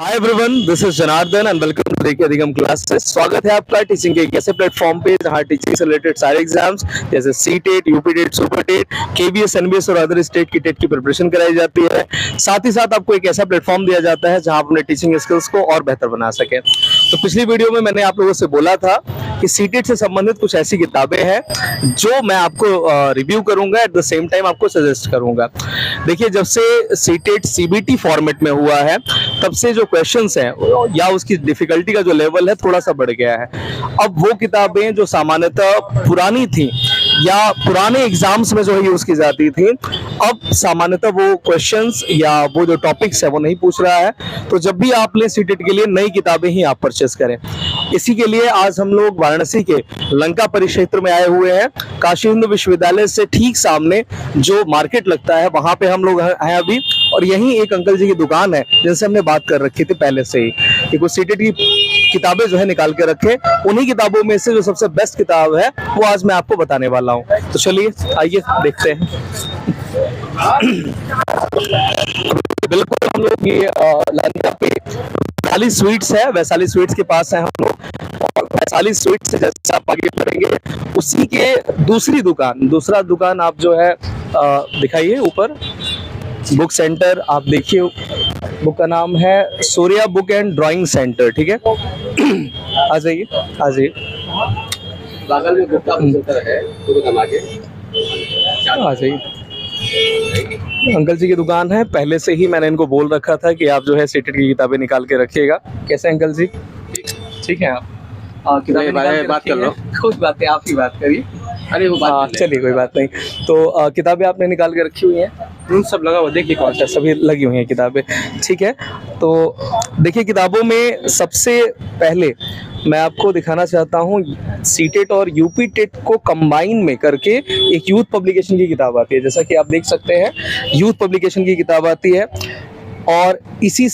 Hi everyone, this is Janardan and welcome to देखिए Adhigam classes. स्वागत है आपका टीचिंग के एक ऐसे प्लेटफॉर्म पे जहां टीचिंग से रिलेटेड सारे एग्जाम्स जैसे CTET, UPTET, Super TET, KBS, NBS और अदर स्टेट की टेट की प्रिपरेशन कराई जाती है। साथ ही साथ आपको एक ऐसा प्लेटफॉर्म दिया जाता है जहां आप अपने टीचिंग स्किल्स को और बेहतर बना सके। तो पिछली वीडियो में मैंने आप लोगों से बोला था कि सीटेट से संबंधित कुछ ऐसी किताबें हैं जो मैं आपको रिव्यू करूंगा, एट द सेम टाइम आपको सजेस्ट करूंगा। देखिए, जब से सीटेट सीबीटी फॉर्मेट में हुआ है तब से जो क्वेश्चंस हैं या उसकी डिफिकल्टी का जो लेवल है थोड़ा सा बढ़ गया है। अब वो किताबें जो सामान्यतः पुरानी थी या पुराने एग्जाम्स में जो है यूज की जाती थी, अब सामान्यतः वो क्वेश्चंस या वो जो टॉपिक्स है वो नहीं पूछ रहा है। तो जब भी आप लें सीटेट के लिए नई किताबें ही आप परचेस करें। इसी के लिए आज हम लोग वाराणसी के लंका परिक्षेत्र में आए हुए हैं। काशी हिंदू विश्वविद्यालय से ठीक सामने जो मार्केट लगता है वहां पे हम लोग हैं अभी, और यहीं एक अंकल जी की दुकान है जिनसे हमने बात कर रखी थी पहले से ही कि कुछ सीटेट की किताबें जो है निकाल के रखे। उन्हीं किताबों में से जो सबसे बेस्ट किताब है वो आज मैं आपको बताने वाला हूँ। तो चलिए आइए देखते हैं। बिल्कुल, हम लोग ये लंका पे वैशाली स्वीट्स है, वैशाली स्वीट्स के पास है हम लोग। और वैशाली स्वीट्स से जैसे आप आगे बढ़ेंगे उसी के दूसरा दुकान आप जो है दिखाइए ऊपर, बुक सेंटर आप देखिए। बुक का नाम है Surya book and drawing centre, ठीक है। आ जाइए आ जाइए, बगल में बुक का सेंटर है, तो आगे आ जाइए। अंकल जी की दुकान है, पहले से ही मैंने इनको बोल रखा था कि आप जो है सीटेट की किताबें निकाल के रखिएगा। कैसे अंकल जी? ठीक है। आप किताबें बात कर लो। कोई बात नहीं, आप ही बात करिए। अरे वो बात चलिए कोई बात नहीं। तो किताबें आपने निकाल के रखी हुई हैं? सब लगा हुआ, देखिए कौन सा सभी लगी हुई हैं किताबें, ठीक है। तो देखिए, किताबों में सबसे पहले मैं आपको दिखाना चाहता हूँ सीटेट और यूपी टेट को कंबाइन में करके एक यूथ पब्लिकेशन की किताब आती है। जैसा कि आप देख सकते हैं, यूथ पब्लिकेशन की किताब आती है। और इसी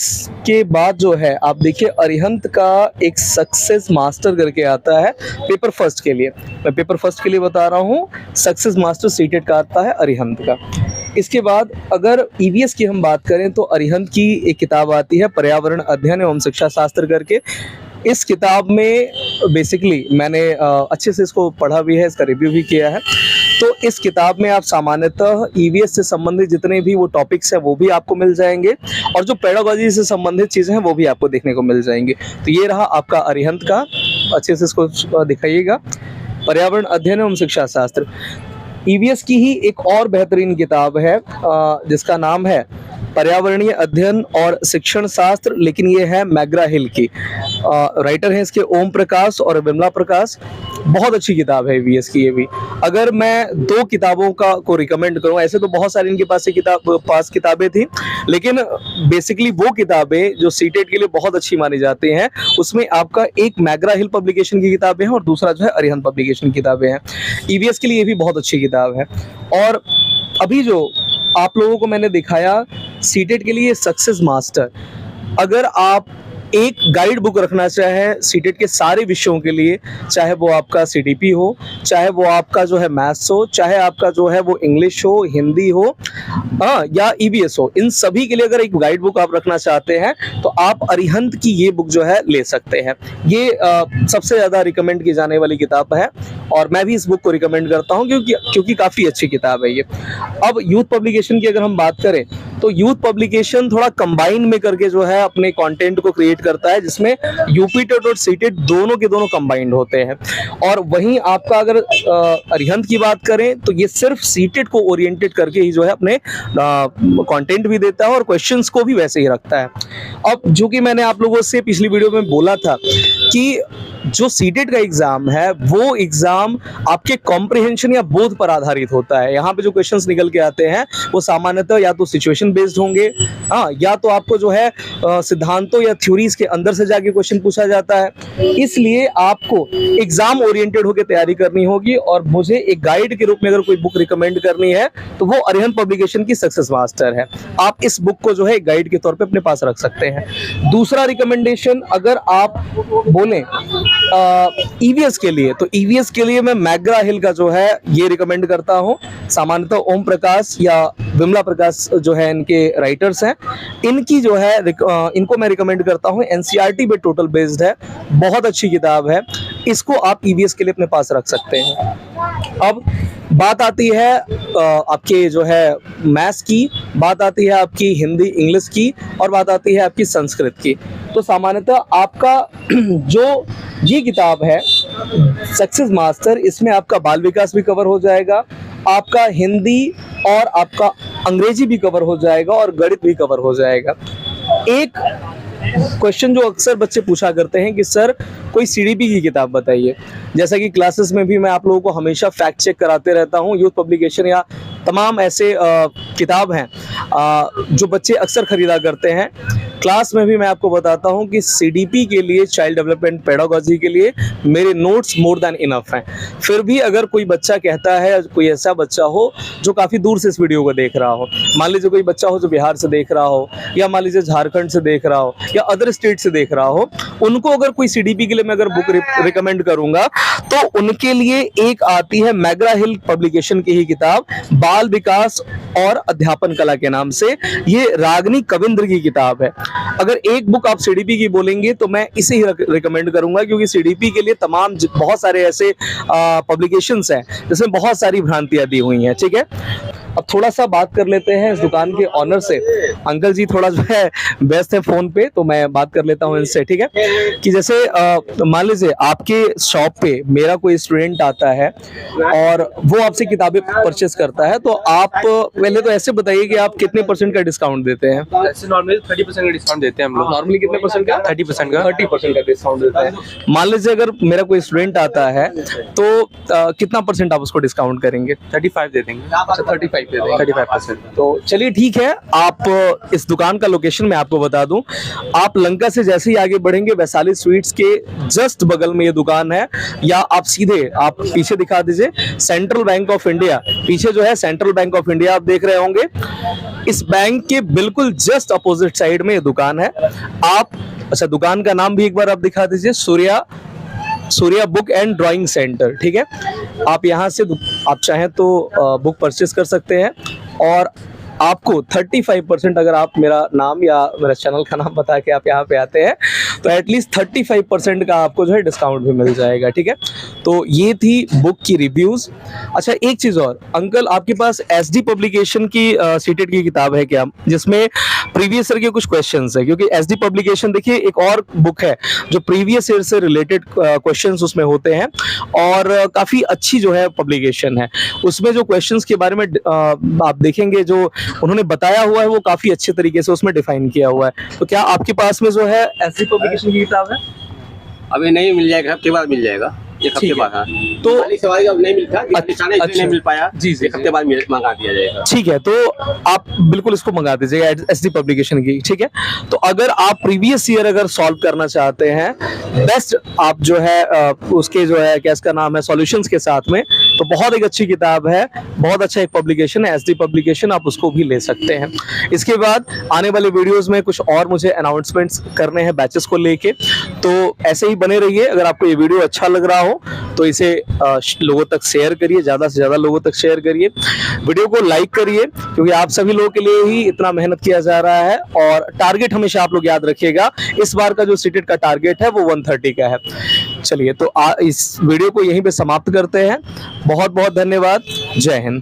के बाद जो है आप देखिए, अरिहंत का एक सक्सेस मास्टर करके आता है पेपर फर्स्ट के लिए। मैं पेपर फर्स्ट के लिए बता रहा हूँ, सक्सेस मास्टर सीटेट का आता है अरिहंत का। इसके बाद अगर ईवीएस की हम बात करें तो अरिहंत की एक किताब आती है पर्यावरण अध्ययन एवं शिक्षा शास्त्र करके। इस किताब में बेसिकली मैंने अच्छे से इसको पढ़ा भी है, इसका रिव्यू भी किया है। तो इस किताब में आप सामान्यतः ईवीएस से संबंधित जितने भी वो टॉपिक्स हैं वो भी आपको मिल जाएंगे, और जो पेडागोजी से संबंधित चीज़ें हैं वो भी आपको देखने को मिल जाएंगी। तो ये रहा आपका अरिहंत का, अच्छे से इसको दिखाइएगा, पर्यावरण अध्ययन एवं शिक्षा शास्त्र। ईवीएस की ही एक और बेहतरीन किताब है जिसका नाम है पर्यावरणीय अध्ययन और शिक्षण शास्त्र, लेकिन ये है मैग्रा हिल की। राइटर हैं इसके ओम प्रकाश और विमला प्रकाश। बहुत अच्छी किताब है ईवीएस की ये भी। अगर मैं दो किताबों को रिकमेंड करूं, ऐसे तो बहुत सारी इनके पास किताबें थी, लेकिन बेसिकली वो किताबें जो सीटेट के लिए बहुत अच्छी मानी जाती हैं, उसमें आपका एक मैग्रा हिल पब्लिकेशन की किताबें हैं और दूसरा जो है अरिहंत पब्लिकेशन की किताबें हैं। ईवीएस के लिए ये भी बहुत अच्छी किताब है। और अभी जो आप लोगों को मैंने दिखाया सीटेट के लिए सक्सेस मास्टर, अगर आप एक गाइड बुक रखना चाहें सीटेट के सारे विषयों के लिए, चाहे वो आपका सीटीपी हो, चाहे वो आपका जो है मैथ्स हो, चाहे आपका जो है वो इंग्लिश हो, हिंदी हो, या ईवीएस हो, इन सभी के लिए अगर एक गाइड बुक आप रखना चाहते हैं तो आप अरिहंत की ये बुक जो है ले सकते हैं। ये सबसे ज़्यादा रिकमेंड की जाने वाली किताब है और मैं भी इस बुक को रिकमेंड करता हूँ क्योंकि काफ़ी अच्छी किताब है ये। अब यूथ पब्लिकेशन की अगर हम बात करें तो यूथ पब्लिकेशन थोड़ा कंबाइन में करके जो है अपने कंटेंट को क्रिएट करता है, जिसमें यूपी टेट और सीटेट दोनों के दोनों कंबाइंड होते हैं। और वहीं आपका अगर अरिहंत की बात करें तो ये सिर्फ सीटेट को ओरिएंटेड करके ही जो है अपने कंटेंट भी देता है और क्वेश्चंस को भी वैसे ही रखता है। अब जो कि मैंने आप लोगों से पिछली वीडियो में बोला था कि जो सीटेट का एग्जाम है वो एग्जाम आपके कॉम्प्रिहेंशन या बोध पर आधारित होता है। यहाँ पे जो क्वेश्चंस निकल के आते हैं वो सामान्यतः या तो सिचुएशन बेस्ड होंगे, या तो आपको जो है सिद्धांतों या थ्योरीज के अंदर से जाके क्वेश्चन पूछा जाता है। इसलिए आपको एग्जाम ओरिएंटेड होकर तैयारी करनी होगी, और मुझे एक गाइड के रूप में अगर कोई बुक रिकमेंड करनी है तो वो अरिहंत पब्लिकेशन की सक्सेस मास्टर है। आप इस बुक को जो है गाइड के तौर पे अपने पास रख सकते हैं। दूसरा रिकमेंडेशन, अगर आप बोलें ईवीएस के लिए, तो ईवीएस के लिए मैं मैग्रा हिल का जो है ये रिकमेंड करता हूँ। सामान्यतः ओम प्रकाश या विमला प्रकाश जो है इनके राइटर्स हैं, इनकी जो है इनको मैं रिकमेंड करता हूँ। एनसीईआरटी पे टोटल बेस्ड है, बहुत अच्छी किताब है, इसको आप ईवीएस के लिए अपने पास रख सकते हैं। अब बात आती है आपके जो है मैथ्स की, बात आती है आपकी हिंदी इंग्लिश की, और बात आती है आपकी संस्कृत की। तो सामान्यतः आपका जो ये किताब है सक्सेस मास्टर, इसमें आपका बाल विकास भी कवर हो जाएगा, आपका हिंदी और आपका अंग्रेजी भी कवर हो जाएगा, और गणित भी कवर हो जाएगा। एक क्वेश्चन जो अक्सर बच्चे पूछा करते हैं कि सर कोई सीडीपी की किताब बताइए। जैसा कि क्लासेस में भी मैं आप लोगों को हमेशा फैक्ट चेक कराते रहता हूँ, यूथ पब्लिकेशन या तमाम ऐसे किताब हैं जो बच्चे अक्सर खरीदा करते हैं। क्लास में भी मैं आपको बताता हूं कि सीडीपी के लिए, चाइल्ड डेवलपमेंट पेडागोजी के लिए मेरे नोट्स मोर देन इनफ हैं। फिर भी अगर कोई बच्चा कहता है, कोई ऐसा बच्चा हो जो काफ़ी दूर से इस वीडियो को देख रहा हो, मान लीजिए कोई बच्चा हो जो बिहार से देख रहा हो, या मान लीजिए झारखंड से देख रहा हो, या अदर स्टेट से देख रहा हो, उनको अगर कोई सीडीपी के लिए मैं अगर बुक रिकमेंड करूंगा तो उनके लिए एक आती है मैग्रा हिल पब्लिकेशन की ही किताब, बाल विकास और अध्यापन कला के नाम से। ये रागनी कविंद्र की किताब है। अगर एक बुक आप सीडीपी की बोलेंगे तो मैं इसे ही रिकमेंड करूंगा, क्योंकि सीडीपी के लिए तमाम बहुत सारे ऐसे पब्लिकेशंस हैं जिसमें बहुत सारी भ्रांतियां दी हुई हैं। ठीक है, अब थोड़ा सा बात कर लेते हैं इस दुकान के ऑनर से। अंकल जी थोड़ा जो है व्यस्त है फोन पे, तो मैं बात कर लेता हूँ इनसे। ठीक है, कि जैसे मान लीजिए आपके शॉप पे मेरा कोई स्टूडेंट आता है और वो आपसे किताबें परचेस करता है, तो आप पहले तो ऐसे बताइए कि आप कितने % का डिस्काउंट देते हैं? ऐसे नॉर्मली 30% का डिस्काउंट देते हैं हम लोग। नॉर्मली कितने % का? 30% का। 30% का डिस्काउंट देता है। मान लीजिए अगर मेरा कोई स्टूडेंट आता है तो कितना % आप उसको डिस्काउंट करेंगे? 35 दे देंगे। अच्छा, 35 दे देंगे। 35%। तो चलिए ठीक है, आप इस दुकान का लोकेशन मैं आपको बता दूं। आप लंका से जैसे ही आगे बढ़ेंगे, वैशाली स्वीट्स के जस्ट बगल में ये दुकान है, या आप सीधे आप पीछे दिखा दीजिए, सेंट्रल बैंक ऑफ इंडिया, पीछे जो है सेंट्रल बैंक ऑफ इंडिया आप देख रहे होंगे, इस बैंक के बिल्कुल जस्ट अपोजिट साइड में ये दुकान है। आप अच्छा, दुकान का नाम भी एक बार आप दिखा दीजिए, Surya book and drawing centre. ठीक है, आप यहाँ से आप चाहें तो बुक परचेस कर सकते हैं, और आपको 35% अगर आप मेरा नाम या मेरा चैनल का नाम बता के आप यहाँ पे आते हैं तो एटलीस्ट 35% का आपको जो है डिस्काउंट भी मिल जाएगा। ठीक है, तो ये थी बुक की रिव्यूज़। अच्छा, एक चीज़ और, अंकल आपके पास एसडी पब्लिकेशन की सीटेड की किताब है क्या, जिसमें प्रीवियस ईयर के कुछ क्वेश्चंस है? क्योंकि एसडी पब्लिकेशन देखिए एक और बुक है जो प्रीवियस ईयर से रिलेटेड क्वेश्चंस उसमें होते हैं, और काफ़ी अच्छी जो है पब्लिकेशन है। उसमें जो क्वेश्चंस के बारे में आप देखेंगे जो उन्होंने बताया हुआ है वो काफ़ी अच्छे तरीके से उसमें डिफाइन किया हुआ है। तो क्या आपके पास में जो है एसडी पब्लिकेशन की किताब है? अभी नहीं मिल जाएगा, हफ्ते बाद मिल जाएगा। एक हफ्ते बाद। हाँ, तो सवारी अब नहीं मिलता, अच्छा, नहीं मिल पाया जी, एक हफ्ते बाद मंगा दिया जाएगा। ठीक है, तो आप बिल्कुल इसको मंगा दीजिएगा एसडी पब्लिकेशन की। ठीक है, तो अगर आप प्रीवियस ईयर अगर सॉल्व करना चाहते हैं बेस्ट, आप जो है उसके जो है क्या इसका नाम है सॉल्यूशंस के साथ में, तो बहुत एक अच्छी किताब है, बहुत अच्छा एक पब्लिकेशन है एसडी पब्लिकेशन, आप उसको भी ले सकते हैं। इसके बाद आने वाले वीडियोस में कुछ और मुझे अनाउंसमेंट्स करने हैं बैचेस को लेके, तो ऐसे ही बने रहिए। अगर आपको ये वीडियो अच्छा लग रहा हो तो इसे लोगों तक शेयर करिए, ज़्यादा से ज़्यादा लोगों तक शेयर करिए, वीडियो को लाइक करिए, क्योंकि आप सभी लोगों के लिए ही इतना मेहनत किया जा रहा है। और टारगेट हमेशा आप लोग याद रखिएगा, इस बार का जो सीटेट का टारगेट है वो 130 का है। चलिए, तो इस वीडियो को यहीं पे समाप्त करते हैं। बहुत बहुत धन्यवाद। जय हिंद।